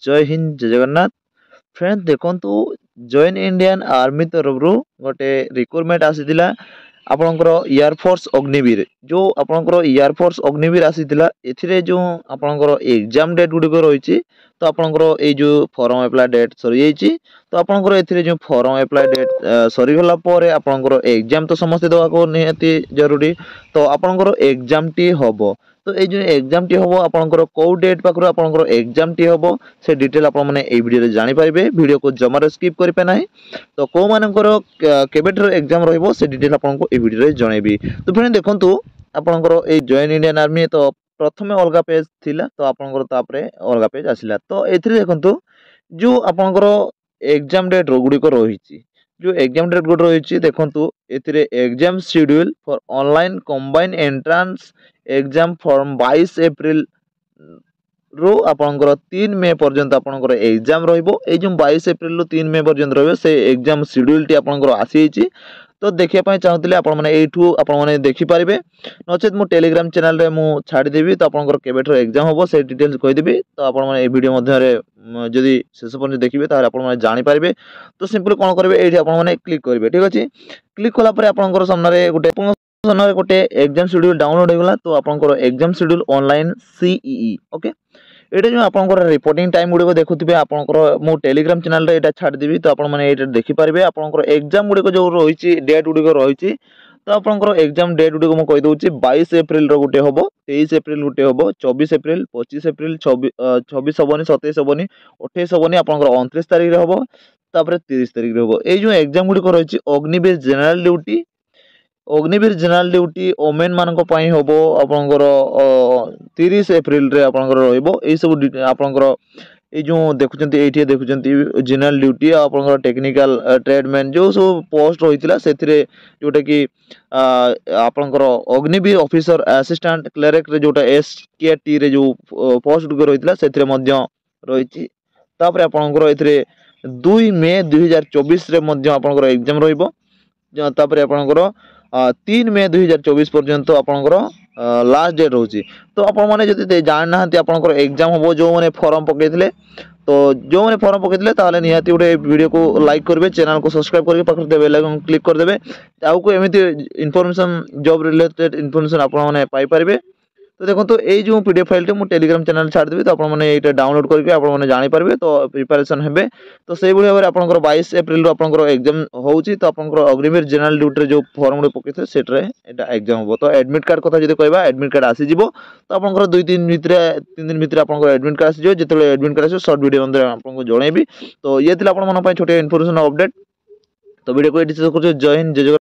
जय हिंद जय जगन्नाथ। फ्रेंड्स देखंतु जॉइन इंडियन आर्मी तरफ गोटे रिक्रुटमेंट आसीथिला आपणकर एयरफोर्स अग्निवीर जो आपणकर एयरफोर्स अग्निवीर आसीथिला एथिरे जो आपणकर एग्जाम डेट गुडी को रहिछि तो आपणकर ए जो फॉर्म अप्लाई डेट सरी जाइछि तो आपणकर एथिरे जो फॉर्म अप्लाई डेट सरी गला परे आपणकर एग्जाम तो समस्त देवा को निहाती जरूरी तो आपणकर एग्जाम टी हबो तो ए जो एग्जाम टी हबो आपणकर को डेट पाखरो आपणकर एग्जाम टी हबो से डिटेल आपण माने ए वीडियो रे जानि पारिबे वीडियो को जमार स्किप करि पे नाही तो को मानकर केबेटर एग्जाम रहइबो से डिटेल आपनको ए वीडियो रे जणेबी। तो फ्रेंड देखंतु आपणकर ए जॉइन इंडियन आर्मी तो प्रथमे अलगा पेज थिला तो आपणकर तापरे अलगा पेज आसिला तो एथिरे देखंतु जो आपणकर एग्जाम डेट गुडी को रहिछि जो एग्जाम डेट गुडी रहिछि देखंतु एथिरे exam schedule for online combine entrance exam form 22 April रो आपणकर 3 मे पर्यंत आपणकर एग्जाम रहइबो ए जो 22 अप्रैल रो 3 मे पर्यंत रहइबो से एग्जाम शेड्यूल टी आपणकर आसीछि तो देखिया पय चाहूतिले आपण माने एठू आपण माने देखि पारिबे नचेत मो टेलीग्राम चैनल रे मु छाडी देबी तो आपणकर केबेठो एग्जाम होबो से डिटेल्स कहि देबी तो आपण माने ए वीडियो मध्य रे जदि शेष पर्यंत देखिबे तारे आपण माने जानि पारिबे तो सिंपल कोन करबे एठी आपण माने क्लिक करबे ठीक अछि क्लिक कला परे आपणकर सामने रे गोटे एग्जाम शेड्यूल डाउनलोड हो गला तो आपणकर exam schedule online CEE okay एटा जो आपनकर रिपोर्टिंग टाइम गुडी को देखुथिबे आपनकर मो टेलीग्राम चैनल रे एटा छाडी देबी तो आपण माने एटा देखि पारिबे आपनकर एग्जाम गुडी को जो रहिछि डेट गुडी को रहिछि तो आपनकर एग्जाम डेट गुडी को म कहि दउछि 22 अप्रैल रो गुटे होबो 23 अप्रैल गुटे होबो 24 अप्रैल 25 अप्रैल 26 होबोनी 27 होबोनी 28 होबोनी आपनकर 29 तारिख रे होबो तापर 30 तारिख रे होबो ए जो एग्जाम गुडी को रहिछि Agniveer general duty Agniveer general duty women मानक पई होबो आपनकर 30 अप्रैल रे आपनकर रहइबो ए सब आपनकर ए जो देखुचंती एठी देखुचंती जनरल ड्यूटी आपनकर टेक्निकल ट्रेडमैन जो सब पोस्ट होइतिला सेथिरे जोटा कि आपनकर अग्निवीर ऑफिसर असिस्टेंट क्लर्क रे जोटा एसकेटी रे जो पोस्ट गुडी रहितिला सेथिरे मध्य रहिछि तापर आपनकर एथिरे 2 मे 2024 रे मध्य आपनकर एग्जाम रहइबो तापर आपनकर 3 मे 2024 पर्यंत आपनकर लास्ट डेट होची तो आपण माने जति जान नाहंती आपनकर एग्जाम होबो जो माने फॉर्म पकेइथिले तो जो माने फॉर्म पकेइथिले ताले निहाती उडे वीडियो को लाइक करबे चैनल को सब्सक्राइब करके पाखर दे बेल आइकन क्लिक कर देबे आउ को एमिति इंफॉर्मेशन जॉब रिलेटेड इंफॉर्मेशन आपण माने पाई परिबे। तो देखो तो ये जो पीडीएफ फाइल मु टेलीग्राम चैनल छाड़ देबी तो आपण माने एटा डाउनलोड करके आपण माने जानि पारबे तो प्रिपरेशन हेबे तो सेही भली भाबरे आपनकर 22 अप्रैल रो आपनकर एग्जाम होउची तो आपनकर अग्निवीर जनरल ड्यूटी रे जो फॉर्म रे पकेथे सेटरे एटा एग्जाम होबो तो एडमिट कार्ड कथा जदि कहबा एडमिट कार्ड आसी जिवो तो आपनकर 2-3 भितरे 3 दिन भितरे आपनकर एडमिट कार्ड आसी जिवो जेतेले एडमिट कार्ड आसी शॉर्ट वीडियो अंदर आपनको जणेबी तो ये थिला आपण मन पय छोटे इन्फॉर्मेशन अपडेट तो वीडियो को एडिट कर जय हिंद जय जगन्नाथ।